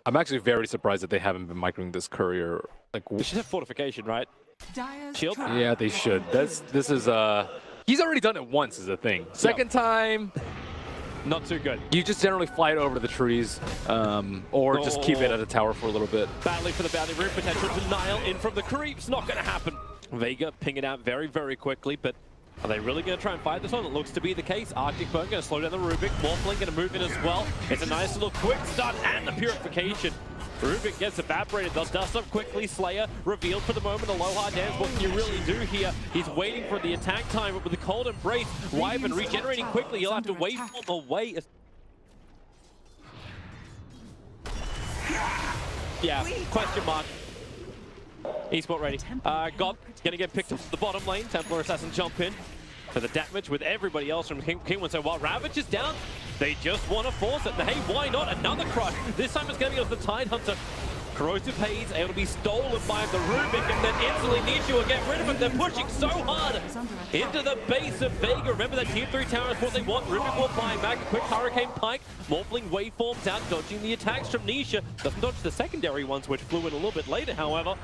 I'm actually very surprised that they haven't been microing this courier. Like, We should have fortification, right? Shield? yeah, they should. This is he's already done it once is the thing. Second time, Not too good. you just generally fly it over to the trees, or just keep it at the tower for a little bit. Battling for the bounty room, potential denial in from the creeps, not going to happen. VEGA ping it out very, very quickly, but are they really going to try and fight this one? It looks to be the case. Arctic Burn going to slow down the Rubik. Morphling going to move in as well. It's a nice little quick start and the purification. Rubik gets evaporated. They'll dust up quickly. Slayer revealed for the moment. Aloha dance. What can you really do here? He's waiting for the attack time, but with the cold embrace, Wyvern regenerating quickly. You'll have to wait for the way. Yeah, question mark. Esport ready. God gonna get picked up to the bottom lane. Templar Assassin jump in for the damage with everybody else from KINGUIN. So while Ravage is down, they just want to force it. And hey, why not? Another crush. This time it's gonna be off the Tidehunter. Corrosive Haze able to be stolen by the Rubik, and then instantly Nisha will get rid of it. They're pushing so hard into the base of VEGA. Remember that tier 3 tower is what they want. Rubik will buy back a quick Hurricane Pike. Morphling waveforms out, dodging the attacks from Nisha. Doesn't dodge the secondary ones, which flew in a little bit later, however.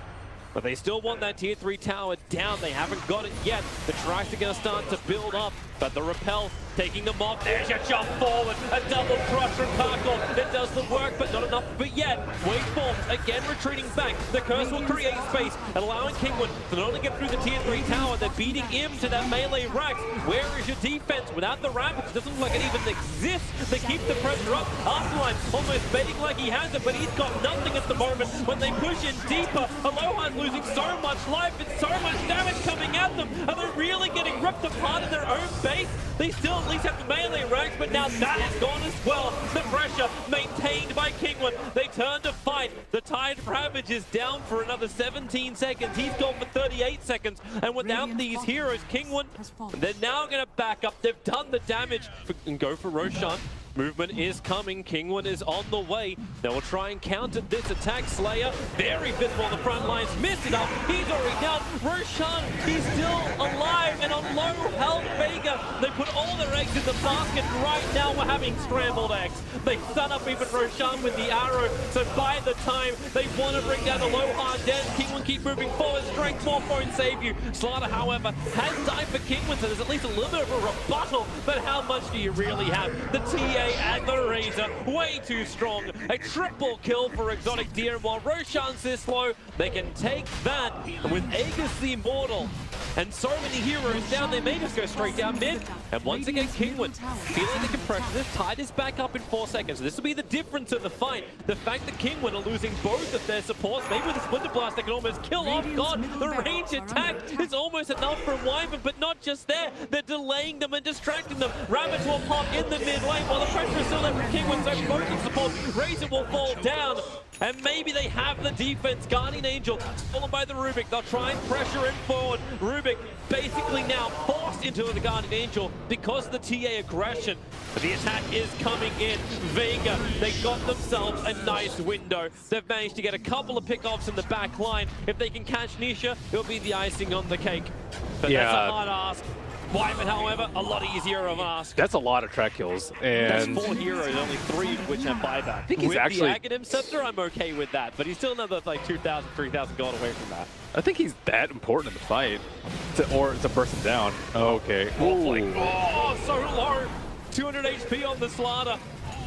But they still want that tier 3 tower down. They haven't got it yet. The tracks are going to start to build up, but the repel taking them off. There's your jump forward. A double crush from Karkor. It does the work, but not enough. But yet, waveforms again retreating back. The curse will create space and allowing KINGUIN to not only get through the tier 3 tower, they're beating him to that melee racks. Where is your defense without the ramp? It doesn't look like it even exists. They keep the pressure up. Afterline almost betting like he has it, but he's got nothing at the moment. When they push in deeper, Aloha's losing so much life and so much damage coming at them. Are they really getting ripped apart in their own base? They still at least have the melee racks, but now that is gone as well. The pressure maintained by KINGUIN. They turn to fight. The Tide Ravage is down for another 17 seconds. He's gone for 38 seconds. And without these heroes, KINGUIN, they're now going to back up. They've done the damage and go for Roshan. Movement is coming. KINGUIN is on the way. They will try and counter this attack. Slayer, very visible on the front lines. Missed it up. He's already down. Roshan, he's still alive and on low health. VEGA, they put all their eggs in the basket. Right now we're having scrambled eggs. They stun up even Roshan with the arrow. So by the time they want to bring down the low hard death, KINGUIN keep moving forward. Strength 4 won't save you. Slaughter, however, has died for KINGUIN, so there's at least a little bit of a rebuttal. But how much do you really have? The TA and the Razor, way too strong. A triple kill for Exotic Deer, and while Roshan's this low, they can take that. And with Aegis the Immortal and so many heroes down, they may just go straight down mid. And once again, KINGUIN feeling the compression. This Tide is back up in 4 seconds. This will be the difference in the fight. The fact that KINGUIN are losing both of their supports, maybe with a Splinter Blast they can almost kill off God. The range attack is almost enough from Wyvern, but not just there. They're delaying them and distracting them. Rabbit will pop in the mid lane while the pressure is still there from KINGUIN, so both of support. Razor will fall down. And maybe they have the defense. Guardian Angel stolen by the Rubik. They'll try and pressure him forward. Rubik basically now forced into the Guardian Angel because of the TA aggression. But the attack is coming in. VEGA, they got themselves a nice window. They've managed to get a couple of pickoffs in the back line. If they can catch Nisha, it'll be the icing on the cake. But that's a hard ask. Wyvern, however, a lot easier of an ask. That's a lot of track kills. And that's 4 heroes, only 3 of which have buyback. I think he's with actually... the Aghanim Scepter, I'm okay with that, but he's still another like 2,000, 3,000 gold away from that. I think he's that important in the fight, to burst him down. Oh, okay. Oh, so low. 200 HP on the Slaughter.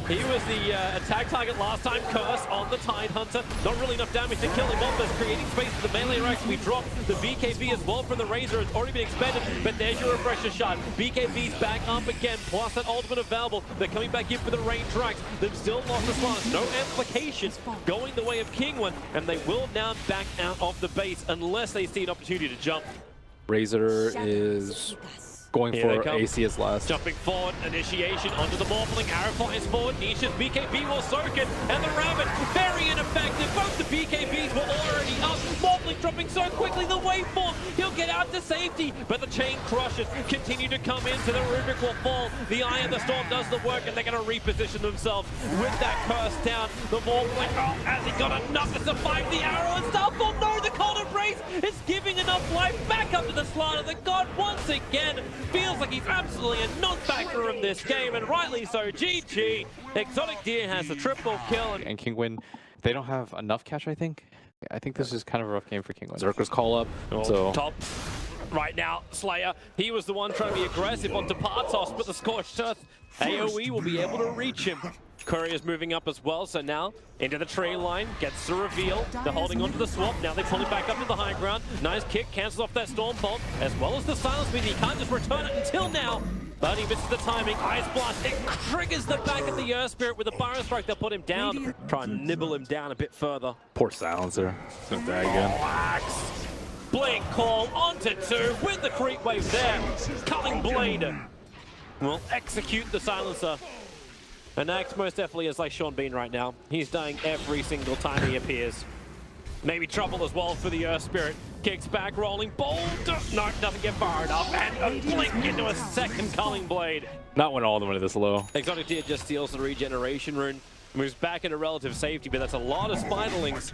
He was the attack target last time. Curse on the Tidehunter. Not really enough damage to kill him off. There's creating space for the melee racks. We drop the BKB as well from the Razor. It's already been expended, but there's your refresher shot. BKB's back up again, plus that ultimate available. They're coming back in for the range racks. They've still lost the Slaughter. No amplification going the way of KINGUIN, and they will now back out of the base unless they see an opportunity to jump. Razor is going for AC as last. Jumping forward, initiation onto the Morphling, arrow flies forward, Nisha's BKB will soak it, and the Rabbit, very ineffective. Both the BKBs were already up. Morphling dropping so quickly, the waveform, he'll get out to safety, but the chain crushes continue to come in, so the Rubik will fall. The Eye of the Storm does the work, and they're going to reposition themselves with that curse down. The Morphling, oh, has he got enough to survive the arrow and Starfall? No, the cold embrace is giving enough life back up to the Slaughter. The God once again feels like he's absolutely a non-factor in this game, and rightly so. GG. Exotic Deer has the triple kill. And KINGUIN They don't have enough cash, I think. I think this is kind of a rough game for KINGUIN. Zerker's call up. So Top right now, Slayer. He was the one trying to be aggressive onto Partos, but the Scorched Earth AoE will be able to reach him. Courier's moving up as well, so now into the tree line, gets the reveal. They're holding onto the swap. Now they pull it back up to the high ground. Nice kick, cancels off that Storm Bolt, as well as the Silence Speed. He can't just return it until now. But he misses the timing. Ice Blast, it triggers the back of the Earth Spirit with a Burrow Strike. They'll put him down. Try and nibble him down a bit further. poor Silencer. He's gonna die again. Relax. Blink call onto 2 with the creep wave there. Culling Blade will execute the Silencer. And Axe most definitely is like Sean Bean right now. He's dying every single time he appears. Maybe trouble as well for the Earth Spirit. Kicks back, rolling bolt. No, doesn't get far enough. And a blink into a second Culling Blade. Not when all of them are this low. Exotic Deer just steals the regeneration rune. Moves back into relative safety, but that's a lot of Spiderlings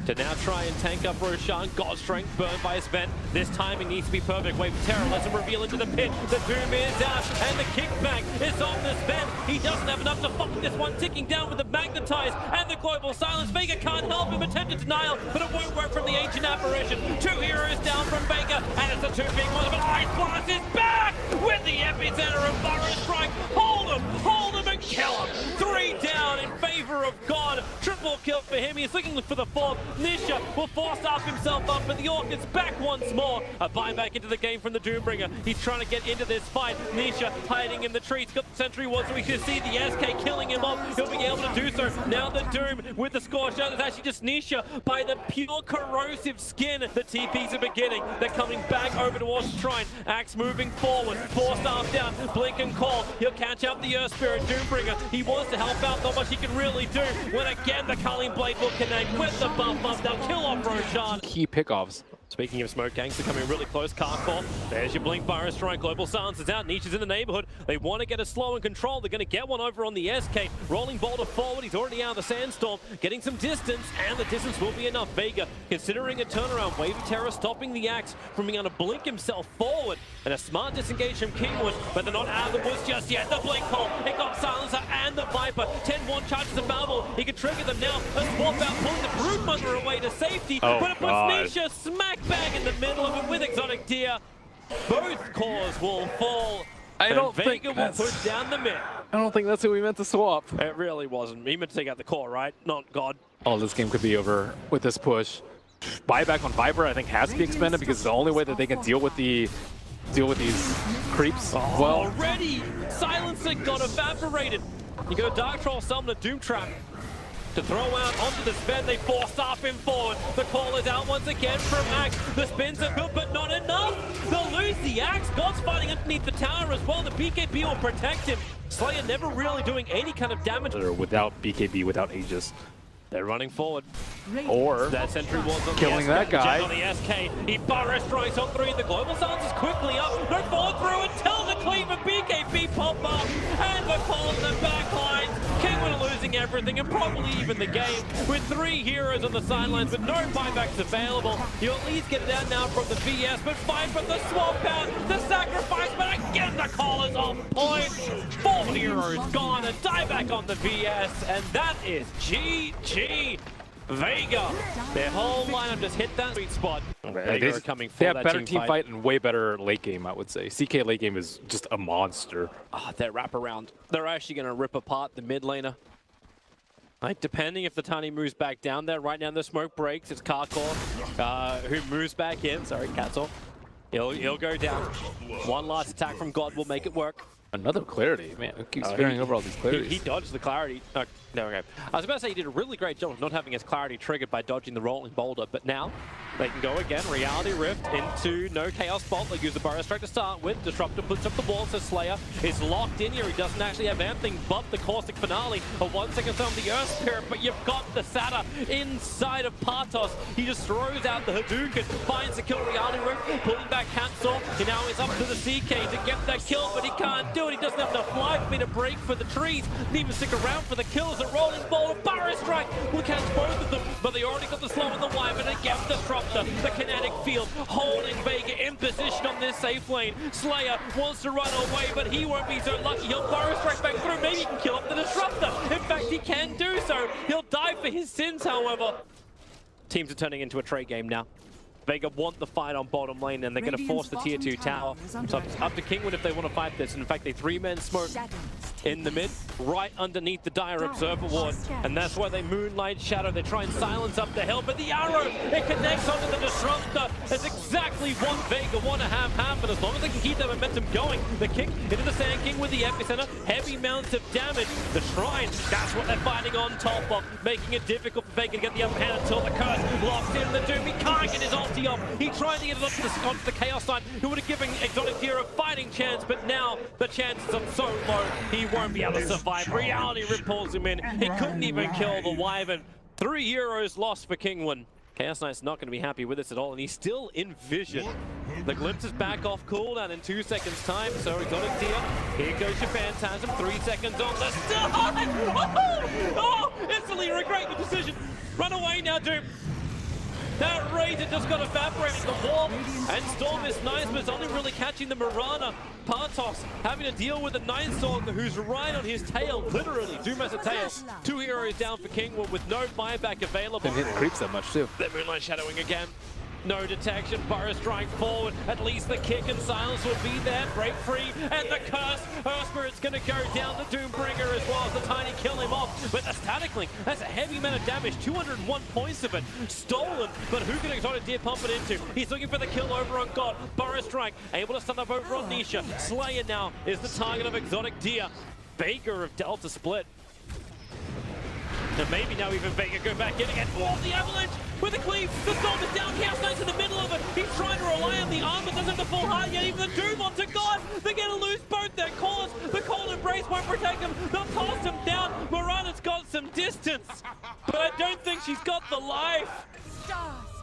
to now try and tank up Roshan. God Strength burned by his vent. This timing needs to be perfect. Wave of Terror lets him reveal into the pit. The Doom is out, and the kickback is on this vent. He doesn't have enough to fuck this one, ticking down with the Magnetize and the Global Silence. VEGA can't help him, attempted denial, but it won't work from the Ancient Apparition. 2 heroes down from VEGA, and it's the 2 big ones, but Ice Blast is back with the epicenter of Burrow Strike. Hold him, and kill him. 3 down in favor of God. Triple kill for him. He's looking for the 4th. Nisha will force up himself up, but the Orchid's back once more. A buyback into the game from the Doombringer. He's trying to get into this fight. Nisha hiding in the trees. Got the Sentry Ward, so we can see the SK killing him off. He'll be able to do so. Now the Doom with the Scorched Earth. It's actually just Nisha by the pure corrosive skin. The TPs are beginning. They're coming back over towards the Shrine. Axe moving forward. 4 stars down. Blink and call. He'll catch up the Earth Spirit. Doombringer. He wants to help out. Not much he can really do. When again the Culling Blade will connect with the buff up. They'll kill off Roshan. Key pickoffs. Speaking of smoke gangs, they're coming really close. Carcore, there's your Blink Burrow Strike. Global Silence is out. Niche is in the neighborhood. They want to get a slow and control. They're going to get one over on the SK. Rolling Boulder forward. He's already out of the Sandstorm. Getting some distance, and the distance will be enough. VEGA considering a turnaround. Wave of Terror stopping the Axe from being able to blink himself forward. And a smart disengage from KINGUIN, but they're not out of the woods just yet. The Blink call. It got Silencer and the Viper. 10-1 charges of Babel. He can trigger them now. A swap out, pulling the Broodmother away to safety. Oh, but it puts God. Nisha smack bang in the middle of it with Exotic Deer. Both cores will fall. I don't think VEGA will that's- push down the mid. I don't think that's who we meant to swap. It really wasn't. He meant to take out the core, right? Not God. Oh, this game could be over with this push. Buyback on Viper, I think, has to be expended because it's the only way that they can deal with these creeps. Oh, Well, already Silencer got evaporated. You go Dark Troll, summon a Doom Trap to throw out onto the spin. They force off him forward. The call is out once again from Axe. The spins are good, but not enough. They'll lose the Axe. God's fighting underneath the tower as well. The BKB will protect him. Slayer never really doing any kind of damage. without BKB, without Aegis. They're running forward. Or That Sentry Ward's on killing the that SK. guy. Jet on the SK. He Burrow Strikes on 3. The Global Silence is quickly up. No follow through until the cleave of BKB pop up. And the call in the back lines. KINGUIN are losing everything and probably even the game. With 3 heroes on the sidelines with no buybacks available. You at least get it out now from the VS, but 5 from the swap out. The sacrifice, but again the call is on point. 4 heroes gone. A dieback on the VS, and that is GG. VEGA, their whole lineup just hit that sweet spot. VEGA are coming for they have that better team fight. fight and way better late game, I would say. CK late game is just a monster. Oh, that wraparound. They're actually going to rip apart the mid laner. Like, depending if the Tiny moves back down there. Right now the smoke breaks. It's Carcore who moves back in. Sorry, Cancel. He'll go down. One last attack from God will make it work. Another clarity, man. It keeps sparing over all these clarities. He dodged the clarity. No, okay. I was about to say he did a really great job of not having his clarity triggered by dodging the rolling boulder, but now they can go again. Reality Rift into no Chaos Bolt. They use the Burrow Strike to start with. Disruptor puts up the wall, so Slayer is locked in here. He doesn't actually have anything but the Caustic Finale. A 1 second on the Earth Spirit, but you've got the Sata inside of Partos. He just throws out the Hadouken, finds the kill. Reality Rift, pulling back Cancel. And now it's up to the CK to get that kill, but he can't do it. He doesn't have enough life for me to break for the trees. Didn't even stick around for the kills. A rolling boulder, Burrow Strike will catch both of them, but they already got the slow in the wire, but they get the Disruptor, the kinetic field, holding VEGA in position on this safe lane. Slayer wants to run away, but he won't be so lucky. He'll burrow straight back through. Maybe he can kill off the Disruptor. In fact, he can do so. He'll die for his sins, however. Teams are turning into a trade game now. VEGA want the fight on bottom lane, and they're going to force the tier 2 tower. So it's up to KINGUIN if they want to fight this. And in fact, they 3-man smoke in the mid, right underneath the Dire Observer ward. And that's why they Moonlight Shadow. They try and silence up the hill, but the arrow, it connects onto the Disruptor. That's exactly what VEGA want to have. But as long as they can keep that momentum going, the kick into the Sand King with the epicenter, heavy amounts of damage. The Shrine, that's what they're fighting on top of, making it difficult for VEGA to get the upper hand until the curse locks in the Doom. He can't get his ulti off. He tried to get it onto the Chaos Knight, who would have given Exotic Deer a fighting chance, but now the chances are so low, he won't be able to survive. Reality Rip pulls him in. He couldn't even kill the Wyvern. 3 heroes lost for KINGUIN. Chaos Knight's not going to be happy with this at all, and he's still in vision. The Glimpse is back off cooldown in 2 seconds time, so Exotic Deer, here goes your Phantasm, 3 seconds on the stun! Oh, instantly regret the decision. Run away now, Doom. That Razor just got evaporated. The Warp and Storm is nice, but it's only really catching the Mirana. Partos having to deal with the Ninth-Stalker who's right on his tail, literally. Doom has a tail. 2 heroes down for KINGUIN with no buyback available. Didn't hit creeps that much too. They're Moonlight Shadowing again. No detection, Burrow strike forward. At least the kick and silence will be there. Break free, and the curse. Earth Spirit's gonna go down the Doombringer as well as the Tiny kill him off. But the Static Link, that's a heavy amount of damage, 201 points of it. Stolen, but who can Exotic Deer pump it into? He's looking for the kill over on God. Burrow strike, able to stun up over on Nisha. Slayer now is the target of Exotic Deer. VEGA of Delta split. And maybe now even VEGA go back in again. Oh, the Avalanche with the cleave. The Storm is down. Chaos Knight's in the middle of it. He's trying to rely on the armor. Doesn't have the full heart yet. Even the Doom onto God. They're going to lose both their cores. The Cold Embrace won't protect him. They'll toss him down. Morana's got some distance. But I don't think she's got the life.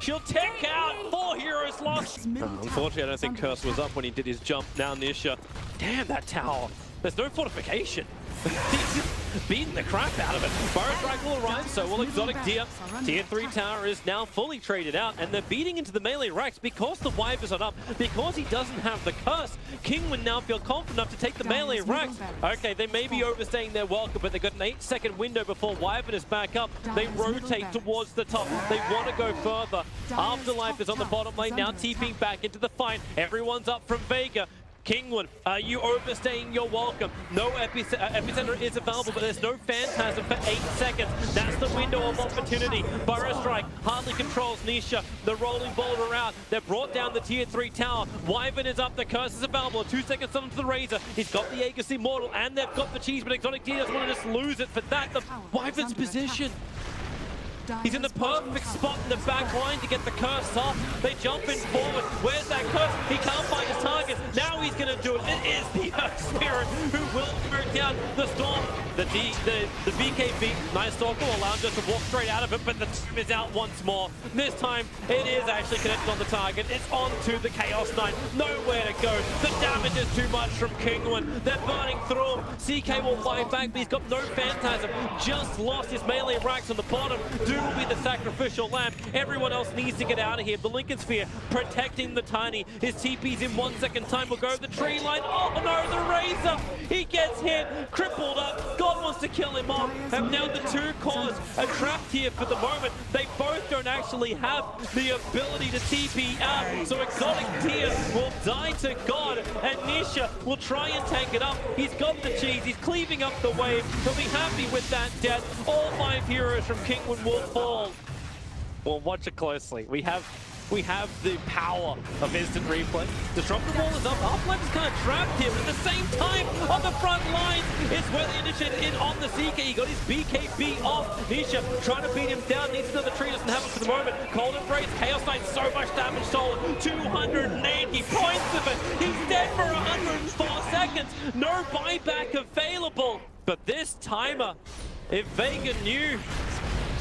She'll tech out. 4 heroes lost. Unfortunately, I don't think Curse was up when he did his jump. Now Nisha. Damn, that tower. There's no fortification. He's just beating the crap out of it. Burrow Strike will arrive, so will Exotic Deer. Tier 3 tower is now fully traded out, and they're beating into the melee racks because the Wyvern's on up, because he doesn't have the curse. KINGUIN now feel confident enough to take the melee racks. Okay, they may be overstaying their welcome, but they've got an 8-second window before Wyvern is back up. They rotate towards the top. They want to go further. Afterlife is on the bottom lane, now TPing back into the fight. Everyone's up from VEGA. KINGUIN, are you overstaying your welcome? No epicenter is available, but there's no Phantasm for 8 seconds. That's the window of opportunity. Burrow Strike hardly controls Nisha. The rolling boulder out. They've brought down the tier 3 tower. Wyvern is up. The curse is available. 2 seconds onto the Razor. He's got the Aegis Immortal, and they've got the cheese, but Exotic Deer doesn't want to just lose it for that. The Wyvern's position. He's in the perfect spot in the back line to get the curse off. They jump in forward. Where's that curse? He can't find his target. Now he's going to do it. It is the Earth Spirit who will break down the Storm. The BKB Ninth-Stalker will allow him just to walk straight out of it, but the team is out once more. This time, it is actually connected on the target. It's onto the Chaos Knight. Nowhere to go. The damage is too much from KINGUIN. They're burning through him. CK will fight back, but he's got no Phantasm. Just lost his melee racks on the bottom. Doom will be the sacrificial lamb. Everyone else needs to get out of here. The Lincoln Sphere protecting the Tiny. His TP's in 1 second time. Will go the tree line. Oh no, the Razor! He gets hit, crippled up. God wants to kill him off. And now the 2 cores are trapped here for the moment. They both don't actually have the ability to TP out. So Exotic Deer will die to God, and Nisha will try and take it up. He's got the cheese. He's cleaving up the wave. He'll be happy with that death. All 5 heroes from KINGUIN will fall. Well, watch it closely. We have the power of instant replay. Disruptor Ball is up. Half-Life is kind of trapped here, but at the same time, on the front line, it's where the initiative in on the CK. He got his BKB off. Nisha trying to beat him down. Needs another tree. Doesn't have it for the moment. Cold Embrace. Chaos Knight, so much damage stolen. 280 points of it. He's dead for 104 seconds. No buyback available. But this timer, if VEGA knew,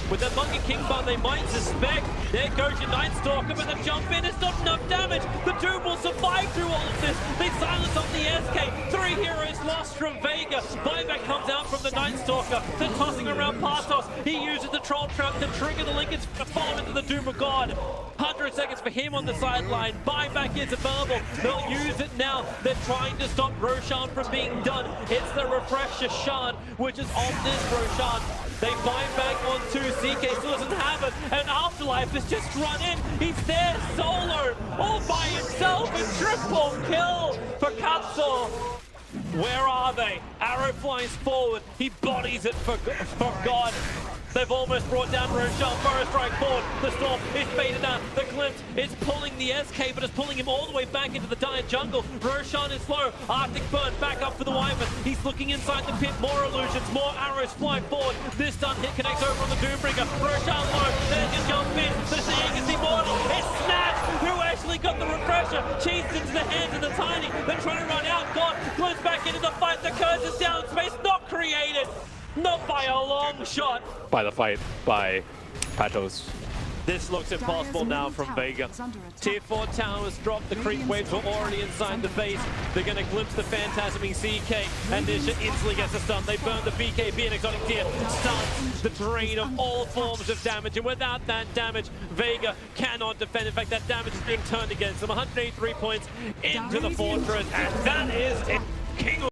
with that Monkey King bar, they might suspect. There goes your Ninth-Stalker, but the jump in is not enough damage. The Doom will survive through all of this. They silence on the SK. 3 heroes lost from VEGA. Buyback comes out from the Ninth-Stalker. They're tossing around Partos. He uses the Troll Trap to trigger the Lincoln's fall into the Doom of God. 100 seconds for him on the sideline. Buyback is available. They'll use it now. They're trying to stop Roshan from being done. It's the refresher shard, which is on this Roshan. They buy back on 2. CK still doesn't have it. And Afterlife has just run in. He's there solo, all by himself. A triple kill for Katsuo. Where are they? Arrow flies forward. He bodies it for God. They've almost brought down Roshan. Burrow strike forward. The Storm is faded out. The Glimpse is pulling the SK, but it's pulling him all the way back into the dire jungle. Roshan is slow. Arctic Burn back up for the Wyvern. He's looking inside the pit. More illusions. More arrows fly forward. This stun hit connects over on the Doombringer. Roshan low. They can jump in. The Seeing is immortal. It's Snatch who actually got the refresher. Cheesed into the hands of the Tiny. They're trying to run out. God glimpse back into the fight. The curse is down. Space not created. Not by a long shot. By the fight by Patos. This looks impossible now from VEGA. Tier 4 towers dropped, the creep waves were already inside the base. They're going to glimpse the phantasming CK, and Nisha instantly gets a stun. They burn the BKB and exotic tier, stuns the drain of all forms of damage, and without that damage, VEGA cannot defend. In fact, that damage is being turned against them. 183 points into the fortress, and that is it. KINGUIN.